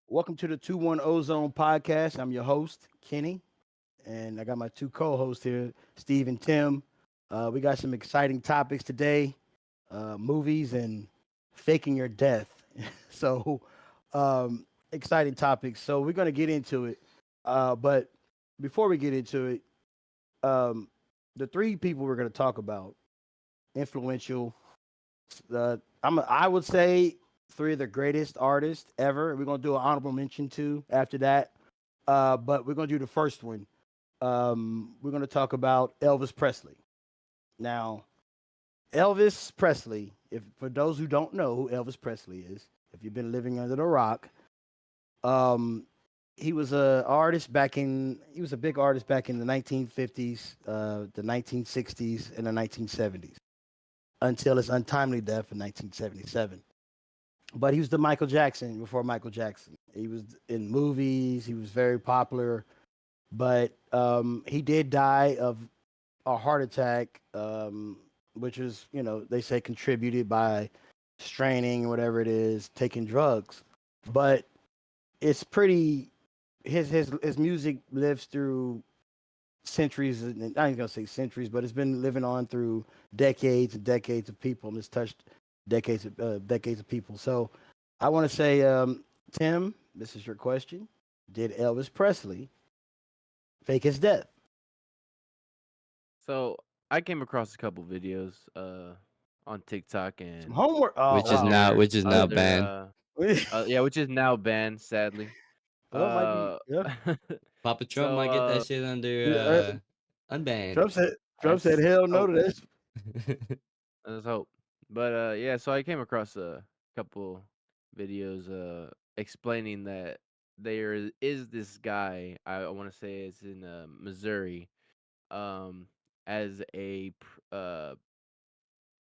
Welcome to the 2-1 Ozone podcast. I'm your host, Kenny, and I got my two co hosts here, Steve and Tim. We got some exciting topics today, movies and faking your death. so, exciting topics. So, we're going to get into it. But before we get into it, um, the three people we're going to talk about, influential, I would say three of the greatest artists ever. We're gonna do an honorable mention too after that. But we're gonna do the first one. We're gonna talk about Elvis Presley. Now, Elvis Presley. If for those who don't know who Elvis Presley is, if you've been living under the rock, um, he was a artist back in. He was a big artist back in the 1950s, the 1960s, and the 1970s until his untimely death in 1977. But he was the Michael Jackson before Michael Jackson. He was in movies. He was very popular, but he did die of a heart attack, which is they say contributed by straining or whatever it is, taking drugs. But it's pretty. His music lives through centuries, and I ain't gonna say centuries, but it's been living on through decades and decades of people, and it's touched decades of people. So I want to say, Tim, this is your question: did Elvis Presley fake his death? So I came across a couple videos on TikTok Some and homework. Oh which is wow. now other which is now other banned. yeah, which is now banned, sadly. Well, might be. Uh Yeah. Papa Trump so might get that shit under Uh, unbanned. Trump said. Trump said, let's "Hell no hope. to this." Let's hope. But yeah, so I came across a couple videos explaining that there is this guy, I want to say it's in Missouri, um as I'm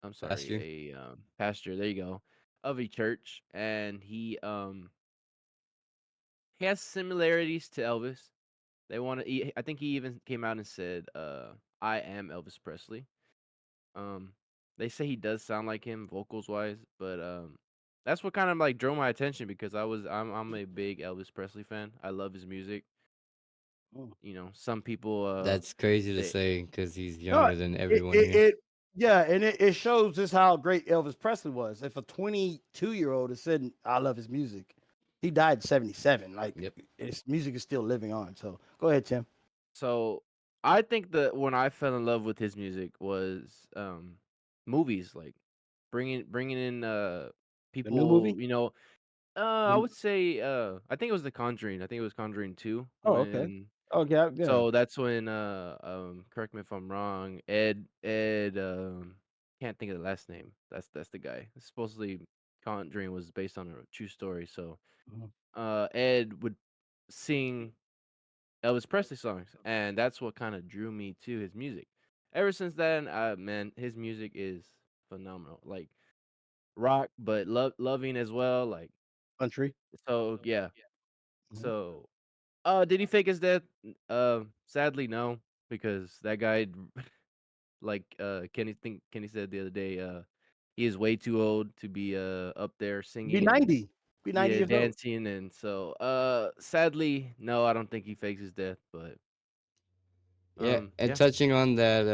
Pastor. sorry, a pastor. There you go, of a church, and he has similarities to Elvis. They want to. I think he even came out and said, "I am Elvis Presley." Um, they say he does sound like him vocals wise, but that's what kind of like drew my attention because I'm a big Elvis Presley fan. I love his music. Mm. Some people That's crazy to they say because he's No, younger than it, everyone it, here. it yeah, and it shows just how great Elvis Presley was. If a 22-year-old is said, "I love his music," he died in 77. Like Yep. his music is still living on. So go ahead, Tim. So I think that when I fell in love with his music was movies, like bringing in The new people, movie. I The, would say I think it was The Conjuring. I think it was Conjuring 2 oh, okay. when Oh, yeah, yeah. so that's when correct me if I'm wrong, Ed can't think of the last name. That's the guy. Supposedly Conjuring was based on a true story. So Mhm. Ed would sing Elvis Presley songs, and that's what kind of drew me to his music. Ever since then, man, his music is phenomenal. Like rock, but loving as well. Like Country. so, yeah. Mhm. So, did he fake his death? Sadly, no, because that guy, like Kenny said the other day, he is way too old to be up there Be singing and 90. Be 90 yeah years old. dancing, and so sadly, no, I don't think he fakes his death, but Yeah, and yeah. touching on that,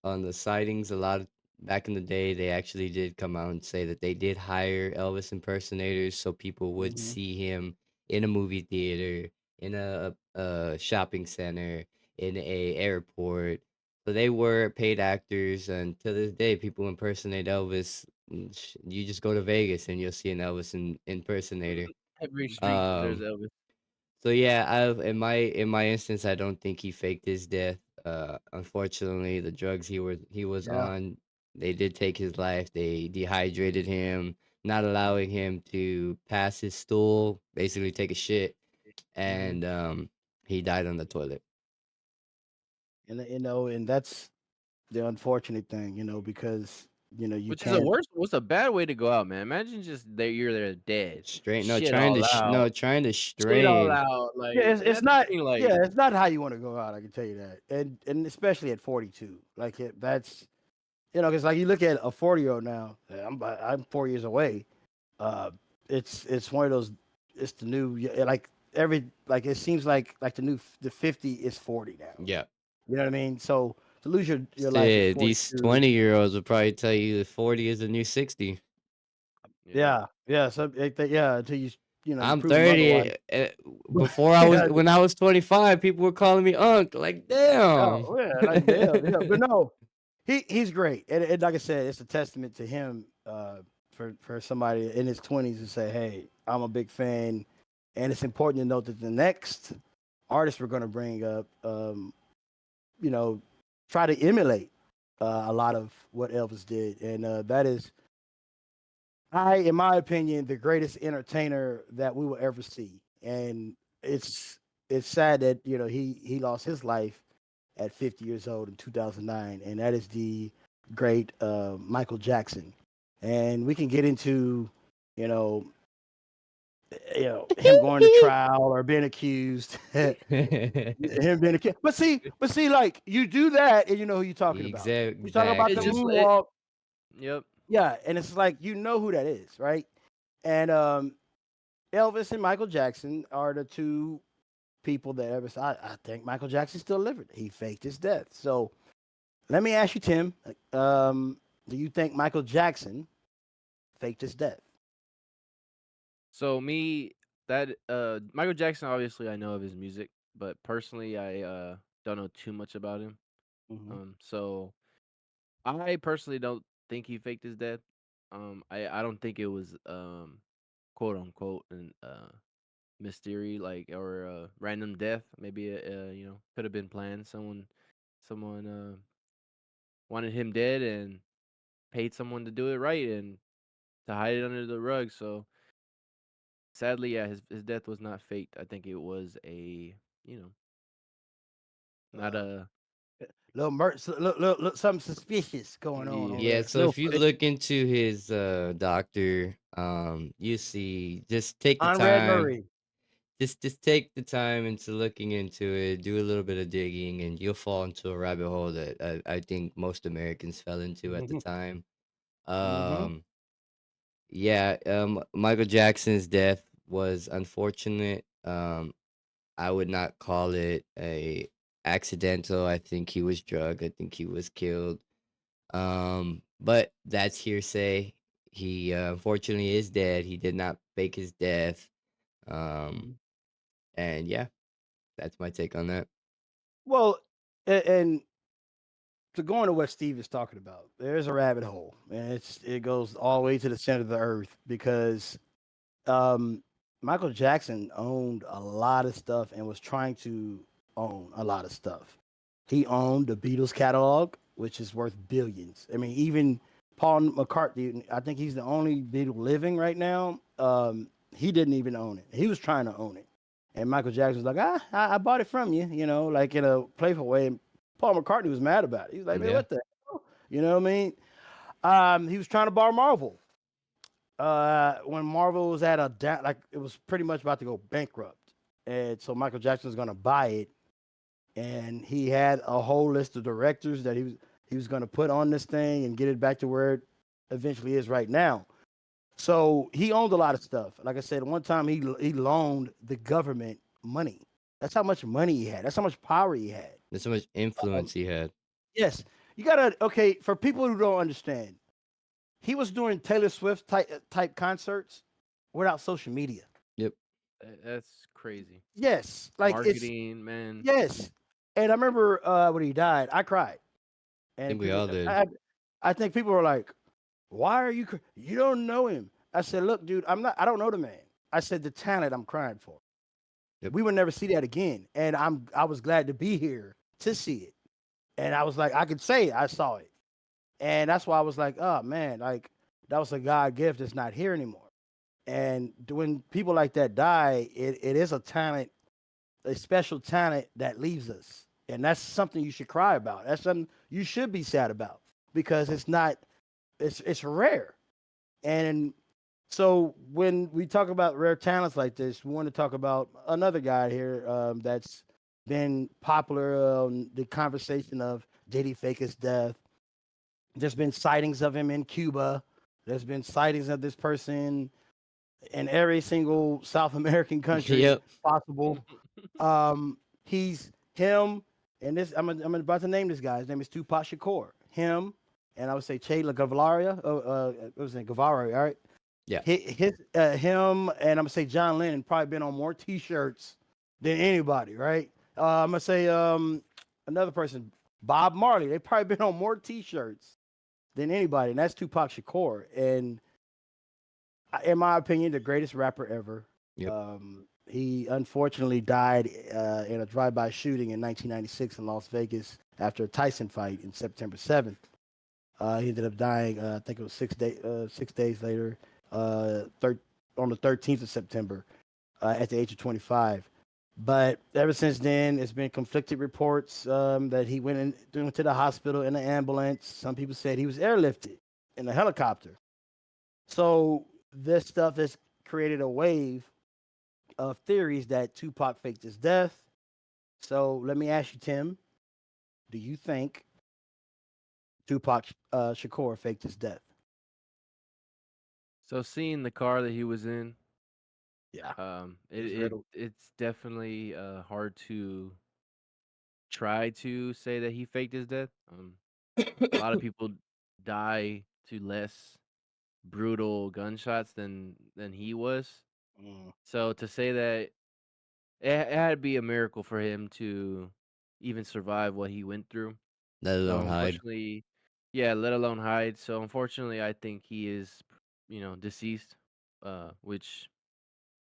on the sightings, a lot of back in the day, they actually did come out and say that they did hire Elvis impersonators so people would Hmm. see him in a movie theater, in a shopping center, in a airport. So they were paid actors, and to this day, people impersonate Elvis. You just go to Vegas and you'll see an Elvis impersonator. Every street there's Um, Elvis. so yeah, in my instance, I don't think he faked his death. Unfortunately, the drugs he was Yeah. on, they did take his life. They dehydrated him, not allowing him to pass his stool, basically take a shit, Hmm. and he died on the toilet. And that's the unfortunate thing, because you Which is a can't. worse what's a bad way to go out, man. Imagine just there you're there dead. Strain, no, Shit trying to all out. trying to Shit all strain. out. Yeah, Like it's that's the not. thing, like Yeah, it's not how you want to go out. I can tell you that, and especially at 42, like that's because like you look at a 40-year-old now. I'm 4 years away. Uh, it's one of those. it's the new like every like it seems like the 50 is 40 now. Yeah. You know what I mean? So to lose your life at Shit, these 42, 20-year-olds will probably tell you that 40 is the new 60. Yeah. yeah, so yeah, until you I'm prove them otherwise. 30. Before I was Yeah, when I was 25, people were calling me Unc. Like, damn. oh yeah, like damn, yeah. But no, he's great, and like I said, it's a testament to him for somebody in his 20s to say, hey, I'm a big fan, and it's important to note that the next artist we're going to bring up, you know, try to emulate a lot of what Elvis did, and that is, in my opinion, the greatest entertainer that we will ever see. And it's sad that he lost his life at 50 years old in 2009, and that is the great Michael Jackson. And we can get into you know him going to trial or being accused. Him being accused. But see, like you do that, and you know who you're talking about. You talk about It the just Exactly. it. moonwalk, Yep. yeah, and it's like you know who that is, right? And Elvis and Michael Jackson are the two people that ever. I think Michael Jackson still living. He faked his death. So let me ask you, Tim. Do you think Michael Jackson faked his death? So me, that Michael Jackson, obviously I know of his music, but personally I don't know too much about him. Hmm. So I personally don't think he faked his death. I don't think it was quote unquote an mystery, like, or random death. Maybe could have been planned. Someone wanted him dead and paid someone to do it right and to hide it under the rug. So sadly, yeah, his death was not faked. I think it was a, you know, not Uh, a, something suspicious going on over Yeah, yeah. there. so Little if you look into his doctor, you see just take the Conrad time, Murray. just take the time into looking into it, do a little bit of digging, and you'll fall into a rabbit hole that I think most Americans fell into at the time. Hmm. Um, yeah, Michael Jackson's death was unfortunate. I would not call it a accidental. I think he was drugged. I think he was killed. But that's hearsay. He unfortunately is dead. He did not fake his death. Um, Hmm. and yeah, that's my take on that. Well, and to go into what Steve is talking about, there's a rabbit hole, and it goes all the way to the center of the earth because um, Michael Jackson owned a lot of stuff and was trying to own a lot of stuff. He owned the Beatles catalog, which is worth billions. I mean, even Paul McCartney, I think he's the only Beatle living right now. He didn't even own it. He was trying to own it. And Michael Jackson was like, I bought it from you, like in a playful way. And Paul McCartney was mad about it. He was like, man, Yeah. what the hell? You know what I mean? He was trying to borrow Marvel when Marvel was at a like it was pretty much about to go bankrupt, and so Michael Jackson was going to buy it, and he had a whole list of directors that he was going to put on this thing and get it back to where it eventually is right now. So he owned a lot of stuff. Like I said, one time he loaned the government money. That's how much money he had. That's how much power he had. There's so much Um, influence he had. yes, you gotta okay for people who don't understand. He was doing Taylor Swift type concerts without social media. Yep. That's crazy. Yes, like it's Marketing, man. yes. And I remember when he died, I cried, I and think we people, all did. I think people were like, "Why are you? You don't know him." I said, "Look, dude, I'm not. I don't know the man." I said, "The talent I'm crying for. Yep. We will never see that again." And I was glad to be here to see it, and I was like, I could say I saw it, and that's why I was like, "Oh man, like that was a God gift that's not here anymore." And when people like that die, it is a talent, a special talent that leaves us. And that's something you should cry about. That's something you should be sad about because it's not it's rare. And so when we talk about rare talents like this, we want to talk about another guy here that's been popular on the conversation of did he fake his death? There's been sightings of him in Cuba. There's been sightings of this person in every single South American country Yep. possible. He's him, and this I'm about to name this guy. His name is Tupac Shakur. Him, and I would say Che Guevara. What was his name? Guevara. All right. Yeah. Him, and I'm gonna say John Lennon probably been on more T-shirts than anybody. Right. I'm gonna say another person, Bob Marley. They probably been on more T-shirts than anybody, and that's Tupac Shakur. And in my opinion, the greatest rapper ever. Yep. He unfortunately died in a drive-by shooting in 1996 in Las Vegas after a Tyson fight in September 7th. He ended up dying. I think it was 6 days later, thir- on the 13th of September, at the age of 25. But ever since then, it's been conflicted reports that he went to the hospital in an ambulance. Some people said he was airlifted in a helicopter. So this stuff has created a wave of theories that Tupac faked his death. So let me ask you, Tim, do you think Tupac Shakur faked his death? So seeing the car that he was in, Yeah, it it, was it riddled. it's definitely hard to try to say that he faked his death. A lot of people die to less brutal gunshots than he was. Mm, So to say that it had to be a miracle for him to even survive what he went through. Let So alone hide. unfortunately, yeah, let alone hide. So unfortunately, I think he is, deceased, which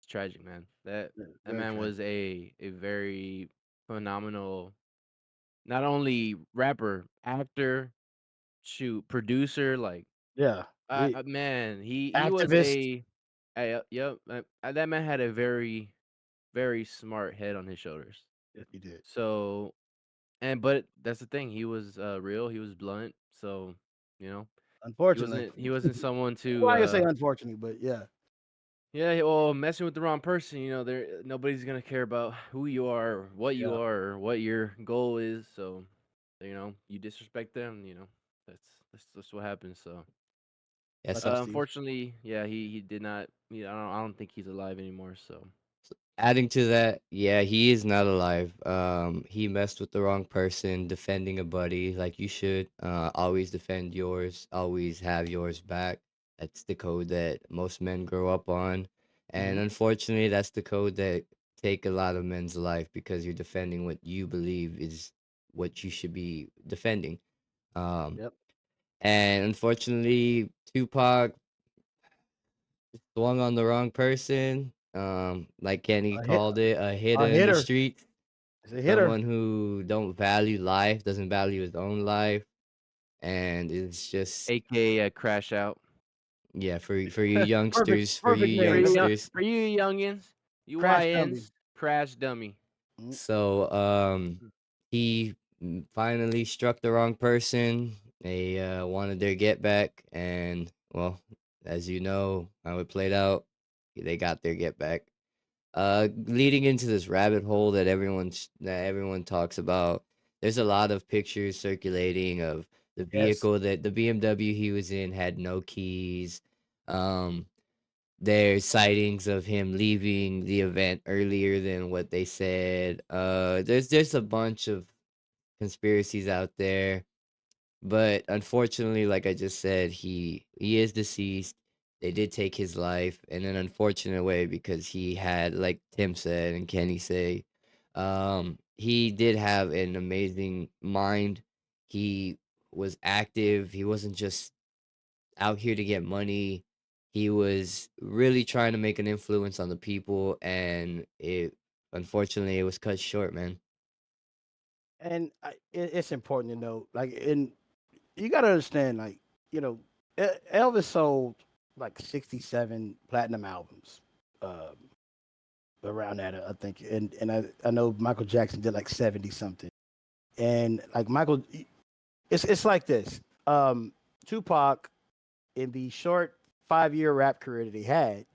is tragic, man. yeah, That very man tragic. was a very phenomenal, not only rapper, actor, shoot, producer. Like, Yeah, man, he was activist. yep. That man had a very very smart head on his shoulders. Yes, he did. So but that's the thing. He was real. He was blunt. So you know, Unfortunately, he wasn't someone well, to I can say unfortunately, but yeah, yeah. Well, messing with the wrong person. There nobody's gonna care about who you are, or what you yeah, are, or what your goal is. So you disrespect them. That's what happens. So Yes. touch you, Steve. unfortunately, yeah, he did not. I don't think he's alive anymore. So Adding to that, yeah, he is not alive. He messed with the wrong person, defending a buddy like you should. Always defend yours, always have yours back. That's the code that most men grow up on. And Hmm. unfortunately, that's the code that take a lot of men's life because you're defending what you believe is what you should be defending. Um, Yep. and unfortunately, Tupac swung on the wrong person. Like Kenny A hit, called it, a hitter a in the hitter. streets, It's a hitter. someone who don't value life, doesn't value his own life, and it's just AKA crash out. yeah for you Perfect, youngsters, for you perfect name. youngsters. For you youngins, you Crash dummy. YNs, crash dummy. Mm, So he finally struck the wrong person. They wanted their get back, and well, as you know how it played out, they got their get back. Leading into this rabbit hole that everyone talks about, there's a lot of pictures circulating of the yes. vehicle that the BMW he was in had no keys. Um, there's sightings of him leaving the event earlier than what they said. There's just a bunch of conspiracies out there, but unfortunately, like I just said, he is deceased. They did take his life in an unfortunate way because he had, like Tim said and Kenny say, he did have an amazing mind. He was active. He wasn't just out here to get money. He was really trying to make an influence on the people, and it unfortunately it was cut short, man. And it's important to know, like, and you got to understand, like, you know, Elvis sold like 67 platinum albums, um, around that, I think, and I know Michael Jackson did like 70 something, and like Michael, it's like this. Tupac, in the short 5 year rap career that he had,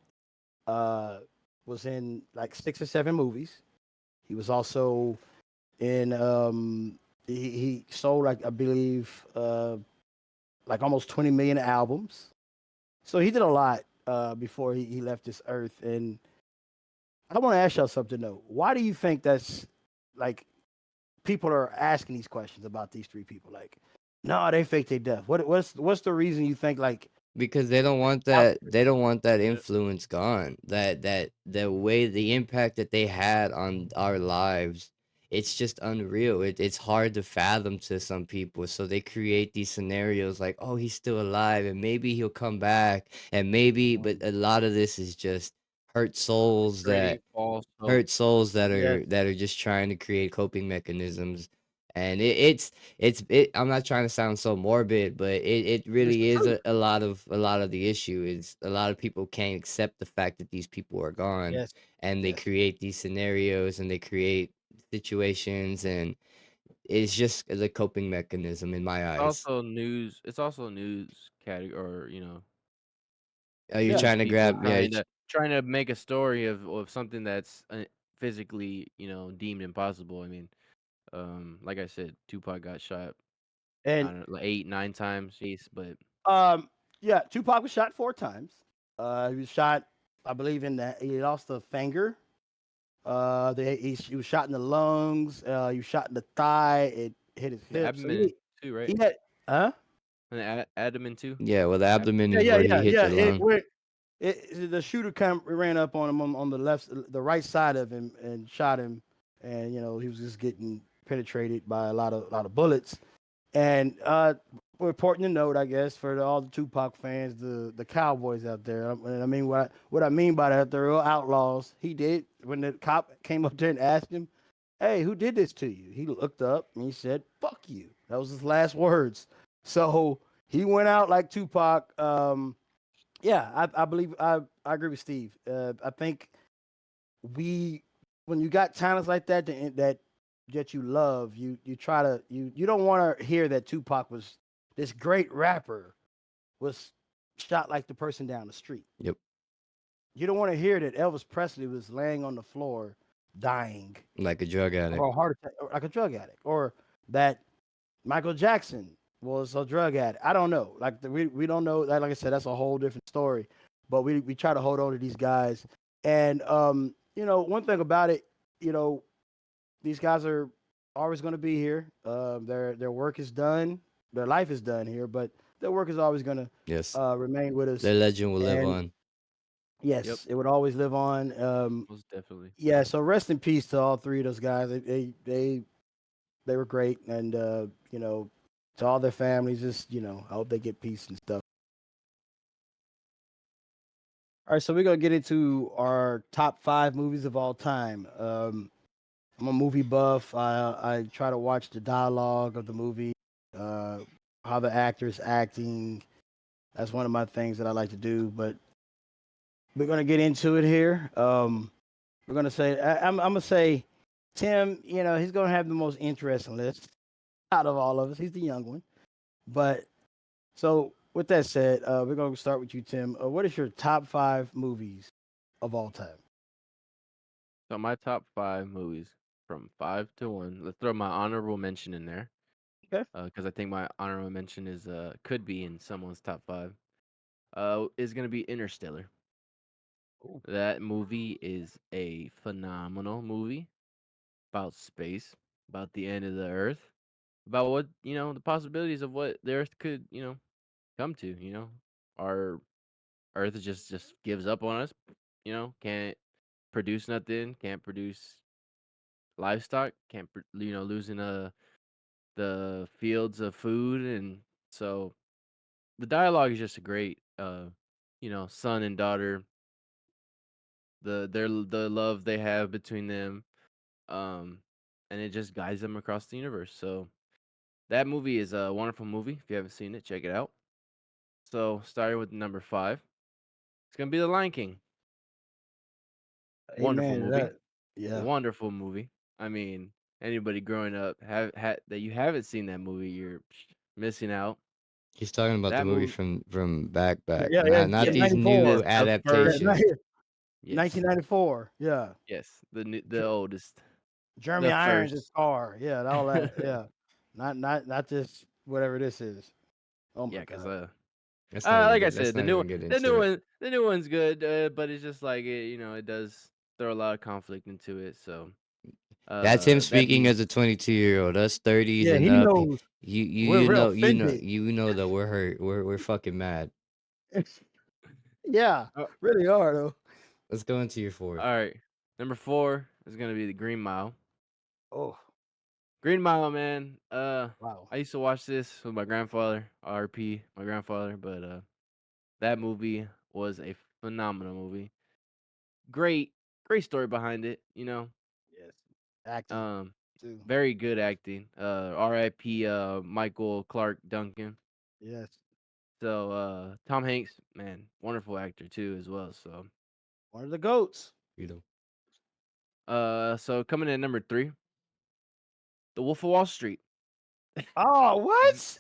uh, was in like 6 or 7 movies. He was also in he sold, like, I believe, like almost 20 million albums. So he did a lot. before he left this earth. And I want to ask y'all something though. Why do you think that's like people are asking these questions about these three people? Like, no, they faked their death. What's the reason you think like Because they don't want out that they don't want that Yeah. influence gone. That the way the impact that they had on our lives, it's just unreal. It's hard to fathom to some people. So they create these scenarios like, oh, he's still alive and maybe he'll come back and maybe, but a lot of this is just hurt souls Creating that false hope. hurt souls that yes are just trying to create coping mechanisms. And it I'm not trying to sound so morbid, but it it's the really is truth? a lot of the issue is a lot of people can't accept the fact that these people are gone, Yes, and they yes. create these scenarios and they create situations, and it's just the coping mechanism in my eyes. It's also news category, or Are you Yeah. news trying to people grab trying to make a story of something that's physically deemed impossible. I mean, like I said, Tupac got shot. I And don't know, like 8, 9 times, but um, yeah, Tupac was shot 4 times. He was shot, I believe, in the he lost a finger. He was shot in the lungs. He was shot in the thigh. It hit his the hip. So abdomen too, right? he had, huh? And the abdomen too. Yeah, well, the abdomen Yeah, is yeah, where he yeah, hit yeah. your lung. The shooter ran up on him on the right side of him and shot him, and he was just getting penetrated by a lot of bullets. And important to note, I guess, for all the Tupac fans, the Cowboys out there. And I mean, what I mean by that, they're real outlaws. He did when the cop came up there and asked him, "Hey, who did this to you?" He looked up and he said, "Fuck you." That was his last words. So he went out like Tupac. Yeah, I believe I agree with Steve. I think we when you got talents like that you love, you try to you don't want to hear that Tupac was this great rapper was shot like the person down the street. Yep, You don't want to hear that Elvis Presley was laying on the floor dying like a drug or addict. a heart attack or like a drug addict or that Michael Jackson was a drug addict. I don't know. We don't know that. Like I said, that's a whole different story. But we try to hold on to these guys. And one thing about it, you know, these guys are always going to be here. Their work is done. Their life is done here, but their work is always going to Yes, remain with us. their legend will live And on. Yep, yes, it would always live on. most definitely. Yeah. So rest in peace to all three of those guys. They were great, and to all their families, just I hope they get peace and stuff. All right, so we're gonna get into our top 5 movies of all time. I'm a movie buff. I try to watch the dialogue of the movie, uh, how the actors acting. That's one of my things that I like to do. But we're gonna get into it here. We're gonna say I'm gonna say Tim. He's gonna have the most interesting list out of all of us. He's the young one, but so, with that said, we're going to start with you, Tim. What is your top 5 movies of all time? So my top 5 movies from 5 to 1. Let's throw my honorable mention in there, Okay. because I think my honorable mention is could be in someone's top 5. Is gonna be Interstellar. Ooh. That movie is a phenomenal movie about space, about the end of the Earth, about what the possibilities of what the Earth could come to. Our Earth just gives up on us. Can't produce nothing, can't produce livestock, can't losing the fields of food. And so the dialogue is just a great son and daughter, the love they have between them, um and it just guides them across the universe. So that movie is a wonderful movie. If you haven't seen it, check it out. So starting with number 5, it's gonna be The Lion King. Wonderful Amen to movie. that. Yeah. Wonderful movie. I mean, anybody growing up have had that you haven't seen that movie, you're missing out. He's talking about the That movie movie, from back, Yeah, yeah, not yeah, these yes, new yes, 94. the Yeah, first, adaptations. yes, 1994. Yeah. yes, the Jer- oldest, Jeremy the Irons is first, Scar. Yeah, all that. Yeah. Not just whatever this is. Oh yeah, my because God. Let's not even Like I get. Let's said, not even get into it. the new one's good, but it's just like it does throw a lot of conflict into it. So, That's him that speaking being as a 22-year-old. Us 30s Yeah, and he up. knows You you we're you real know offended. you know that we're hurt. We're fucking mad. Yeah, uh, really are though. Let's go into your fourth. all right, number 4 is gonna be the Green Mile. Oh, Green Mile, man. wow. I used to watch this with my grandfather, RP, my grandfather, but that movie was a phenomenal movie. Great, great story behind it. Yes. Acting Um, too. very good acting. R.I.P. Michael Clark Duncan. Yes. So Tom Hanks, man, wonderful actor too as well. So One of the goats. You know. so coming in at number 3, The Wolf of Wall Street. Oh, what?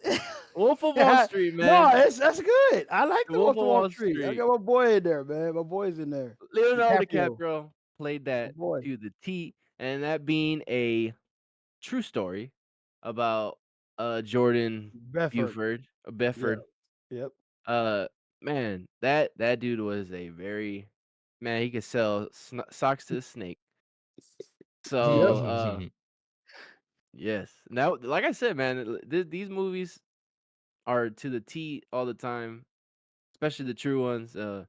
Wolf of Wall Yeah. Street, No, man. that's good. I like The the Wolf Wolf of of Wall Wall Street. I Street. got my boy in there, man. My boy's in there. Leonardo DiCaprio. DiCaprio played My that boy. to the T, and that being a true story about Jordan Bedford. Buford, Yeah. Bedford. Yep. Uh, man, that dude was a very man. He could sell socks to a snake. Yep. So yes. Now, like I said, man, these movies are to the T all the time, especially the true ones. Got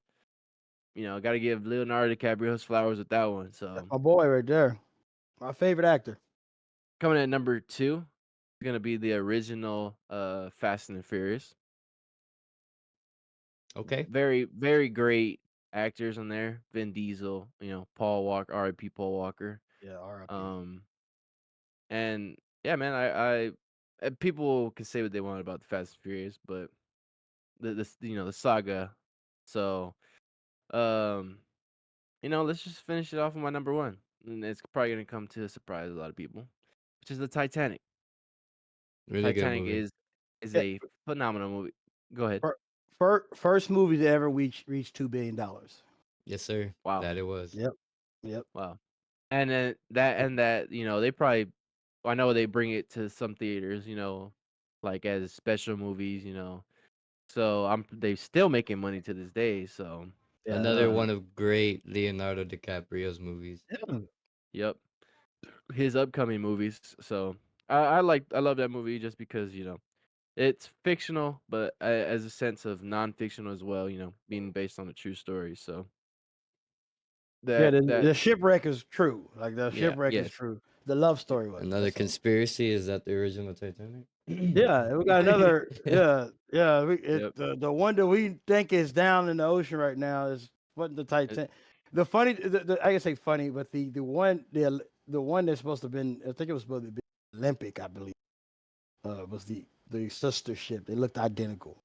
to give Leonardo DiCaprio his flowers with that one. That's So my boy right there. My favorite actor. coming at number 2 is gonna be the original Fast and the Furious. Okay. Very, very great actors on there. Vin Diesel, Paul Walker, R.I.P. Paul Walker. Yeah, R.I.P. Um, and yeah, man, people can say what they want about the Fast and Furious, but the saga. So, um, let's just finish it off with my number 1, and it's probably gonna come to surprise a lot of people, which is the Titanic. Really good Titanic movie. is Yeah, a phenomenal movie. Go ahead. first movie to ever reach $2 billion. Yes, sir. Wow, That it was. Yep. Yep. wow. And then that they probably, I know they bring it to some theaters, like as special movies. So they still making money to this day. So, Yeah. Another uh, one of great Leonardo DiCaprio's movies. yep, his upcoming movies. So I love that movie just because it's fictional, but as a sense of non-fictional as well. Being based on a true story. So Yeah, that the that shipwreck is true. Like the yeah, shipwreck is yes, true. The love story wasn't. Another That's all. conspiracy is that the original Titanic. Yeah, we got another. Yeah, yeah. yep. The one that we think is down in the ocean right now is what the It, Titan. The funny, I can say funny, but the one that's supposed to have been, I think it was supposed to be Olympic, I believe, was the sister ship. They looked identical,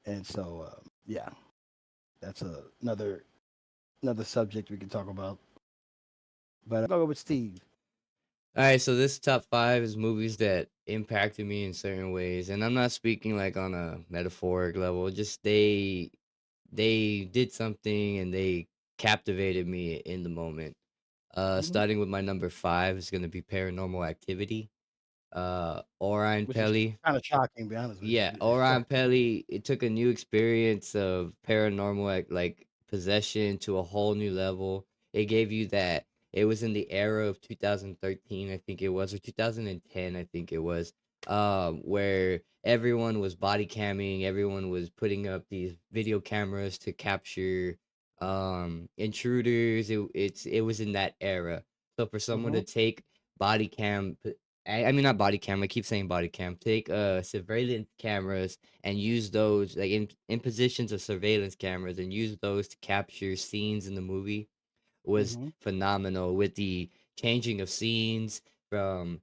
and so yeah, that's another subject we can talk about. But I'm gonna go with Steve. All right, so this top five is movies that impacted me in certain ways, and I'm not speaking like on a metaphoric level. Just they did something and they captivated me in the moment. Hmm. Starting with my number five is gonna be Paranormal Activity. Orion Which is Pelly. kind of shocking, to be honest with Yeah, you. It's Orion shocking. Pelly, it took a new experience of paranormal like possession to a whole new level. It gave you that it was in the era of 2013, I think it was, or 2010, I think it was, where everyone was body camming, everyone was putting up these video cameras to capture intruders. It was in that era. So for someone Hmm. to take body cam I mean not body cam. I keep saying body cam. Take surveillance cameras and use those like in positions of surveillance cameras and use those to capture scenes in the movie was Hmm. phenomenal with the changing of scenes from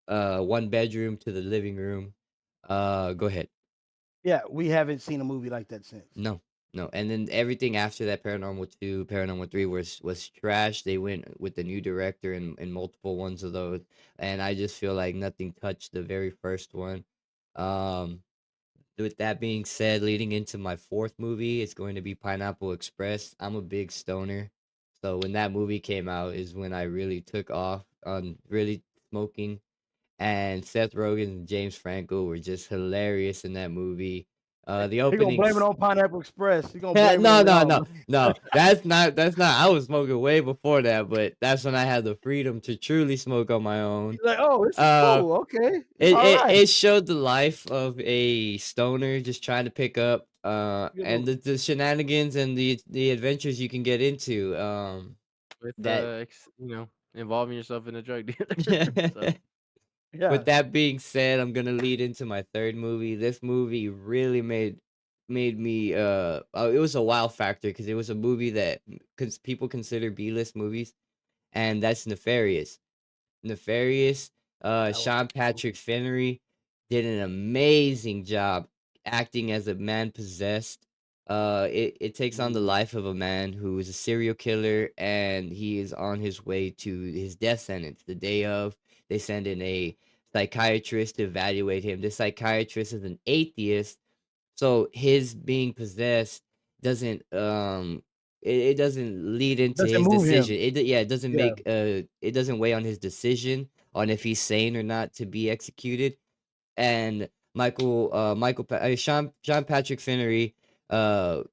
one bedroom to the living room. Go ahead. Yeah, we haven't seen a movie like that since. No, no, and then everything after that, Paranormal 2, Paranormal 3 was trash. They went with the new director and multiple ones of those, and I just feel like nothing touched the very first one. Um, with that being said, leading into my fourth movie, it's going to be Pineapple Express. I'm a big stoner, so when that movie came out is when I really took off on really smoking. And Seth Rogen and James Franco were just hilarious in that movie. The He gonna blame it openings. on Pineapple Express. He gonna blame it No, on no, y'all. no, no. That's not. I was smoking way before that, but that's when I had the freedom to truly smoke on my own. He's like, oh, this is Uh, cool. Okay, it's it all it, right. it showed the life of a stoner just trying to pick up Good and movie. the shenanigans and the adventures you can get into with that involving yourself in a drug dealer. So with Yeah. that being said, I'm gonna lead into my third movie. This movie really made me it was a wow factor because it was a movie that because people consider B-list movies, and that's Nefarious. Nefarious. That was Sean Patrick Fennery did an amazing job acting as a man possessed. It takes on the mm, life of a man who is a serial killer, and he is on his way to his death sentence. The day of, they send in a psychiatrist to evaluate him. This psychiatrist is an atheist, so his being possessed doesn't it doesn't lead into doesn't his move decision. him. It doesn't Yeah. make it doesn't weigh on his decision on if he's sane or not to be executed. And Sean Patrick Finnery uh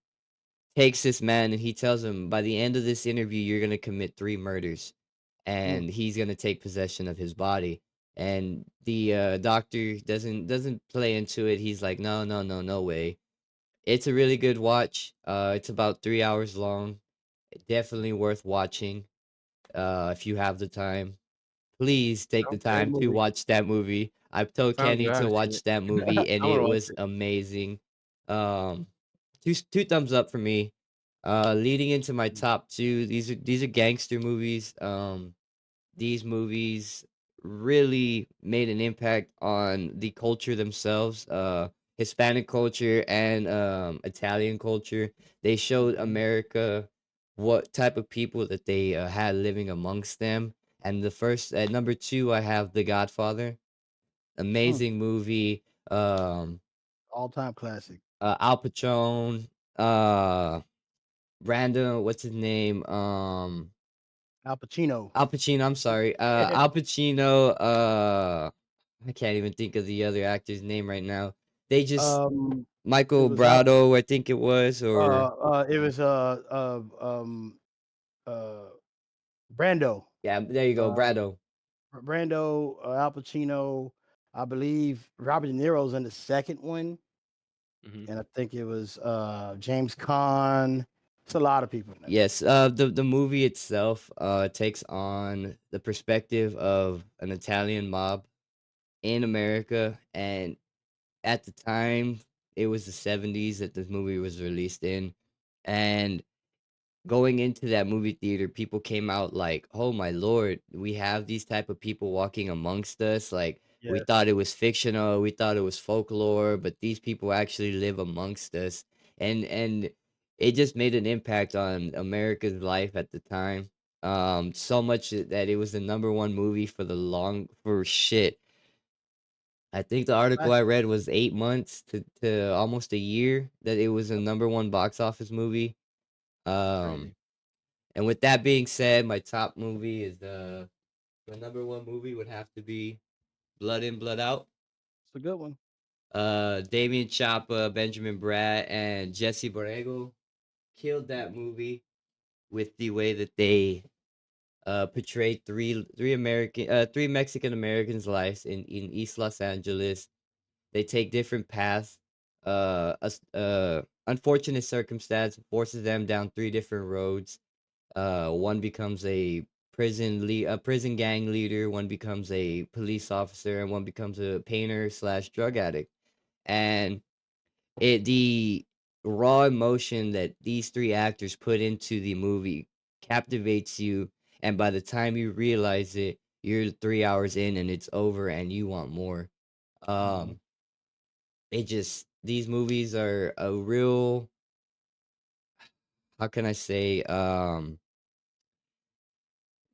takes this man and he tells him by the end of this interview you're gonna commit 3 murders, Mm, and he's gonna take possession of his body. And the doctor doesn't play into it. He's like, no, no, no, no way. It's a really good watch. It's about 3 hours long. Definitely worth watching. If you have the time, please take the sounds great time to movie. watch that movie. I've told sounds Kenny good. I to haven't seen watch it. that movie, and I'm it gonna watch was it. amazing. Um, two thumbs up for me. Leading into my top two, these are gangster movies. These movies really made an impact on the culture themselves, Hispanic culture and Italian culture. They showed Mhm, America what type of people that they had living amongst them. And the first at number two, I have The Godfather. mm, Amazing movie. all time classic. Al Pacino, uh, Brandon, what's his name? Al Pacino. Al Pacino, I'm sorry. Al Pacino, I can't even think of the other actor's name right now. They just um, it Michael was Al. Brado, I think it was, or It was uh, Brando. yeah, there you go, Uh, Brado. Brando, Al Pacino. I believe Robert De Niro's in the second one, Hmm. and I think it was James Caan. It's a lot of people in that movie. Yes, the movie itself takes on the perspective of an Italian mob in America, and at the time it was the 70s that this movie was released in, and going into that movie theater, people came out like, "Oh my lord, we have these type of people walking amongst us." Like we Yes, thought it was fictional, we thought it was folklore, but these people actually live amongst us, and it just made an impact on America's life at the time. So much that it was the number one movie for the long for shit. I think the article I classic. read was 8 months to almost a year that it was a Yep, number one box office movie. Um, crazy. and with that being said, my top movie is the number one movie would have to be Blood In, Blood Out. It's a good one. Damien Chapa, Benjamin Bratt, and Jesse Borrego killed that movie with the way that they portrayed three Mexican Americans' lives in East Los Angeles. They take different paths. Unfortunate circumstance forces them down 3 different roads. One becomes a prison gang leader, one becomes a police officer, and one becomes a painter slash drug addict. And the raw emotion that these 3 actors put into the movie captivates you, and by the time you realize it, you're 3 hours in and it's over and you want more. Hmm. Um, it just these movies are a real, how can I say,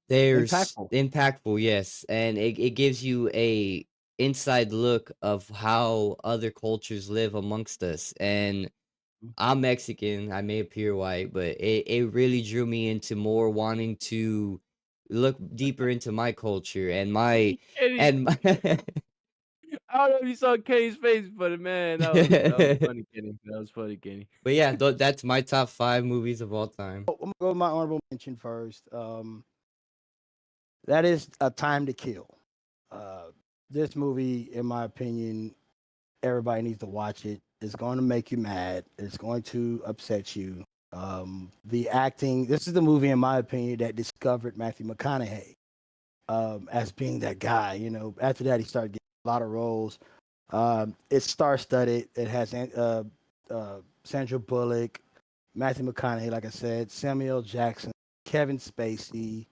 there's Impactful. impactful, yes, and it gives you a inside look of how other cultures live amongst us. And Mm. I'm Mexican, I may appear white, but it really drew me into more wanting to look deeper into my culture and my Eddie, and my I don't know if you saw Kenny's face, but man, that was funny, Kenny. That was funny, Kenny. But yeah, that's my top 5 movies of all time. I'm gonna go with my honorable mention first. That is A Time to Kill. Uh, this movie, in my opinion, everybody needs to watch it. It's going to make you mad. It's going to upset you. The acting. This is the movie, in my opinion, that discovered Matthew McConaughey as being that guy. After that, he started getting a lot of roles. It's star-studded. It has Sandra Bullock, Matthew McConaughey, like I said, Samuel Jackson, Kevin Spacey,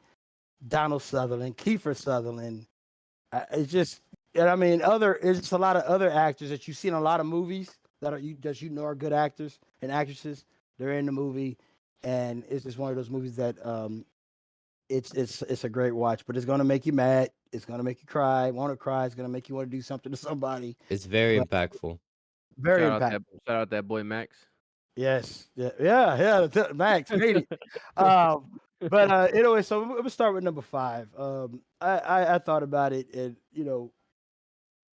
Donald Sutherland, Kiefer Sutherland. It's just, and I mean, it's just a lot of other actors that you see in a lot of movies that you know are good actors and actresses. They're in the movie, and it's just one of those movies that it's a great watch, but it's gonna make you mad. It's gonna make you cry, want to cry. It's gonna make you want to do something to somebody. It's very But impactful. very impactful. Shout out that boy Max. Yes, yeah, yeah, yeah. Max made it. But anyway, so we're gonna start with number five. I thought about it, and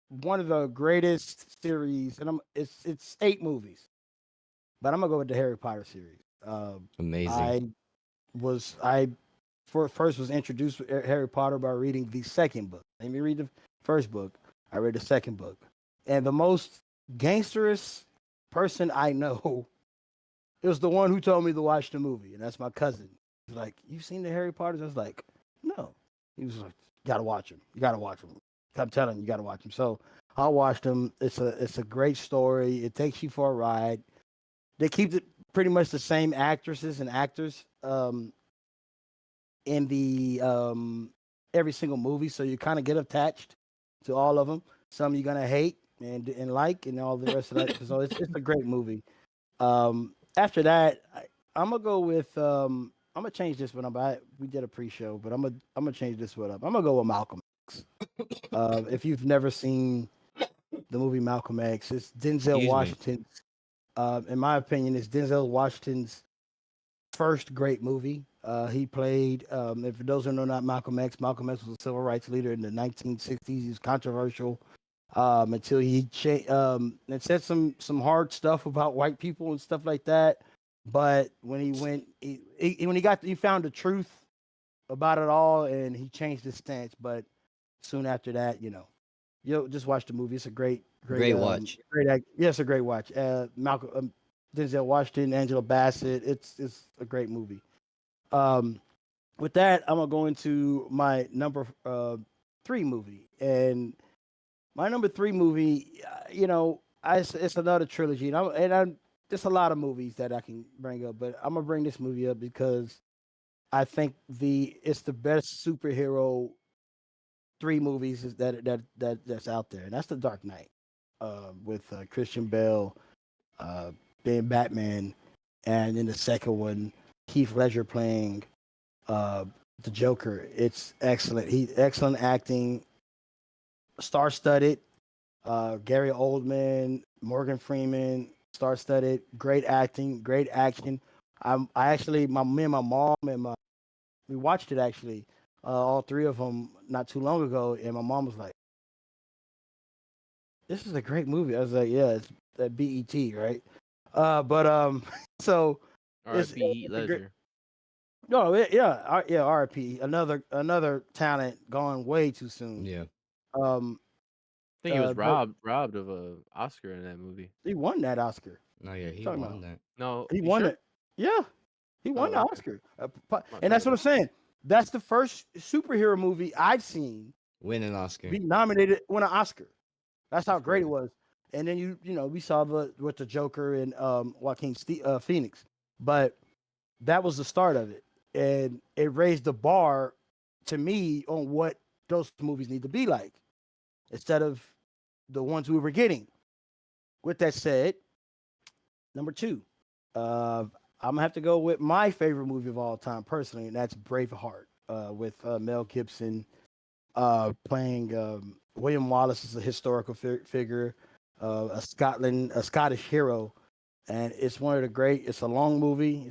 one of the greatest series, and it's 8 movies, but I'm gonna go with the Harry Potter series. Amazing. I first was introduced to Harry Potter by reading the second book. Let me read the first book. I read the second book, and the most gangsterous person I know, it was the one who told me to watch the movie, and that's my cousin. He's like, "You've seen the Harry Potters?" I was like, "No." He was like, "You gotta watch them. You gotta watch them." I'm telling you, you gotta watch them. So I watched them. It's a great story. It takes you for a ride. They keep it pretty much the same actresses and actors in the every single movie, so you kind of get attached to all of them. Some you're gonna hate and like, and all the rest of that. So it's a great movie. After that, I'm gonna go with I'm gonna change this one up. We did a pre-show, but I'm gonna change this one up. I'm gonna go with Malcolm X. If you've never seen the movie Malcolm X, it's Denzel Excuse me. Washington. In my opinion, it's Denzel Washington's first great movie. He played, and for those who know not Malcolm X was a civil rights leader in the 1960s. He was controversial until he and said some hard stuff about white people and stuff like that. But when he found the truth about it all, and he changed his stance. But soon after that, you'll just watch the movie. It's a Great watch. yeah, it's a great watch. Malcolm, Denzel Washington, Angela Bassett. It's a great movie. Um, with that, I'm gonna go into my number 3 movie, and my number 3 movie. It's another trilogy, and there's a lot of movies that I can bring up, but I'm gonna bring this movie up because I think it's the best superhero 3 movies that's out there, and that's The Dark Knight, with Christian Bale uh, being Batman, and in the second one, Heath Ledger playing uh, the Joker. It's excellent. Excellent acting, star-studded. Gary Oldman, Morgan Freeman, star-studded. Great acting, great action. I actually, me and my mom we watched it actually, all 3 of them not too long ago, and my mom was like, "This is a great movie." I was like, "Yeah, it's that BET, right?" But so R.I.P. Heath it's a great. Ledger. No, yeah, RP. Another talent gone way too soon. Yeah. Um, I think he was but robbed of a Oscar in that movie. he won that Oscar. No, yeah, What you he talking won about? that. No, He you won sure? it. Yeah, he won Oh, the okay. Oscar. Might And fuck that's it what I'm up. saying. That's the first superhero movie I've seen Win an Oscar. be nominated, win an Oscar. That's how That's great it crazy. was. And then we saw with the Joker and Phoenix, but that was the start of it, and it raised the bar to me on what those movies need to be like instead of the ones we were getting. With that said, number 2, uh, I'm gonna have to go with my favorite movie of all time personally, and that's Braveheart, with Mel Gibson playing William Wallace as a historical figure, a Scottish hero, and it's one of the great. It's a long movie.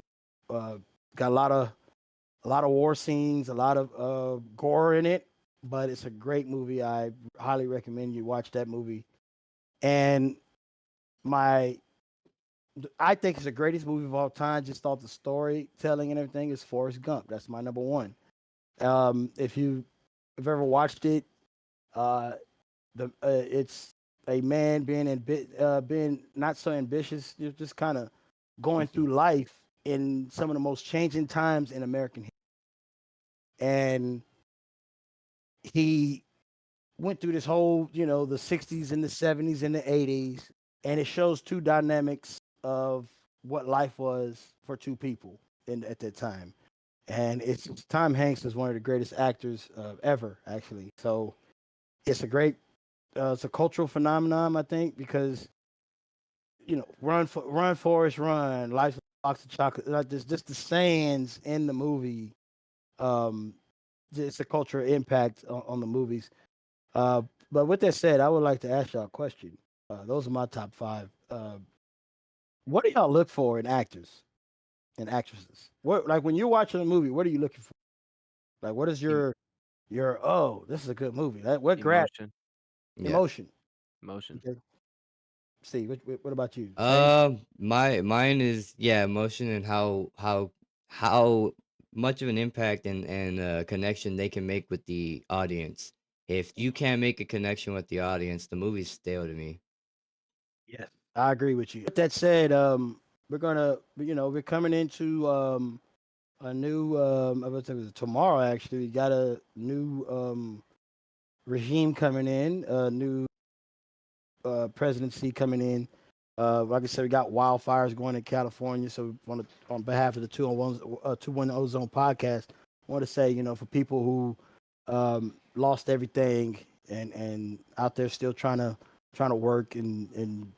Uh, got a lot of war scenes, a lot of gore in it. but it's a great movie. I highly recommend you watch that movie. And my, I think it's the greatest movie of all time. Just thought the storytelling and everything is Forrest Gump. That's my number one. If you have ever watched it, uh, it's a man being not so ambitious, just kind of going through life in some of the most changing times in American history. And he went through this whole, the 60s and the 70s and the 80s, and it shows two dynamics of what life was for two people at that time. And it's Tom Hanks is one of the greatest actors ever, actually. So it's a great, it's a cultural phenomenon, I think, because run Forest run, life's a box of chocolate, like this, just the sayings in the movie. Um, it's a cultural impact on the movies. Uh, but with that said, I would like to ask y'all a question. Those are my top five. What do y'all look for in actors and actresses? What, like when you're watching a movie, what are you looking for? Like, what is Em- your oh, this is a good movie. What grab emotion, Yeah. emotion? emotion. Okay, see, what about you? Same. Mine is, yeah, emotion and how much of an impact and connection they can make with the audience. If you can't make a connection with the audience, the movie's stale to me. Yes, I agree with you. With that said, we're coming into a new I would say it was tomorrow actually. We got a new regime coming in, a new presidency coming in. Like I said, we got wildfires going in California. So, we want to, on behalf of the 2-1 Ozone podcast, I want to say, for people who lost everything and out there still trying to work and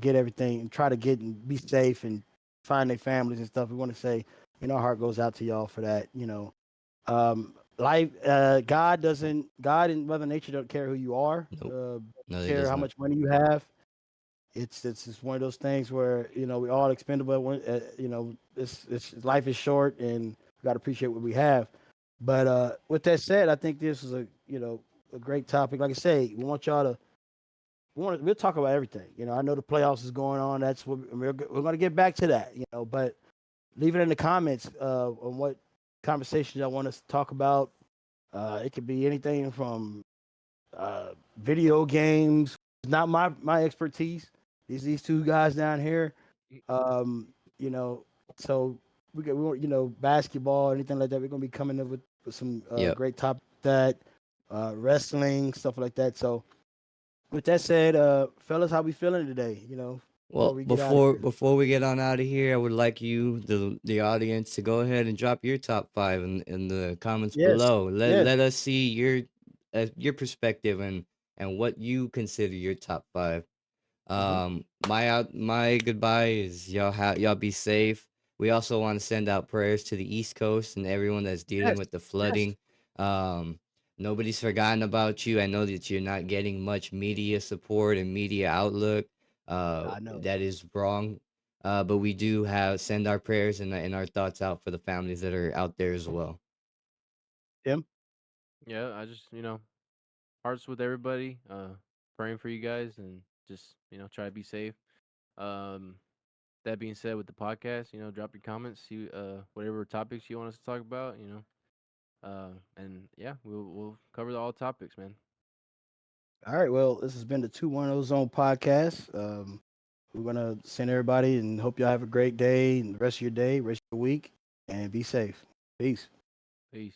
get everything and try to get and be safe and find their families and stuff. We want to say, our heart goes out to y'all for that. Life, God and Mother Nature don't care who you are. Nope. No, they Care how doesn't. much money you have. It's just one of those things where we all expendable. It's life is short, and we got to appreciate what we have. But with that said, I think this is a great topic. Like I say, we want y'all to we'll talk about everything. I know the playoffs is going on. That's what we're going to get back to that. But leave it in the comments on what conversations y'all want us to talk about. It could be anything from video games. It's not my expertise. These two guys down here. Um, you know, so we want basketball, anything like that. We're gonna be coming up with some Yep. great topics that wrestling stuff like that. So with that said, fellas, how we feeling today? Before Well, we get out of before here. before we get on out of here, I would like you, the audience, to go ahead and drop your top five in the comments Yes, below. Let yes. let us see your perspective and what you consider your top five. Hmm. My goodbye is y'all be safe. We also want to send out prayers to the East Coast and everyone that's dealing Yes, with the yes. flooding. Um, Nobody's forgotten about you. I know that you're not getting much media support and media outlook. I know. That is wrong. But we do have send our prayers and our thoughts out for the families that are out there as well. Tim. Yeah, I just hearts with everybody. Praying for you guys and just try to be safe. Um, that being said, with the podcast, drop your comments, see whatever topics you want us to talk about. And yeah, we'll cover all topics, man. All right. Well, this has been the 2-1 Zone podcast. We're gonna send everybody and hope y'all have a great day and the rest of your day, rest of your week, and be safe. Peace. Peace.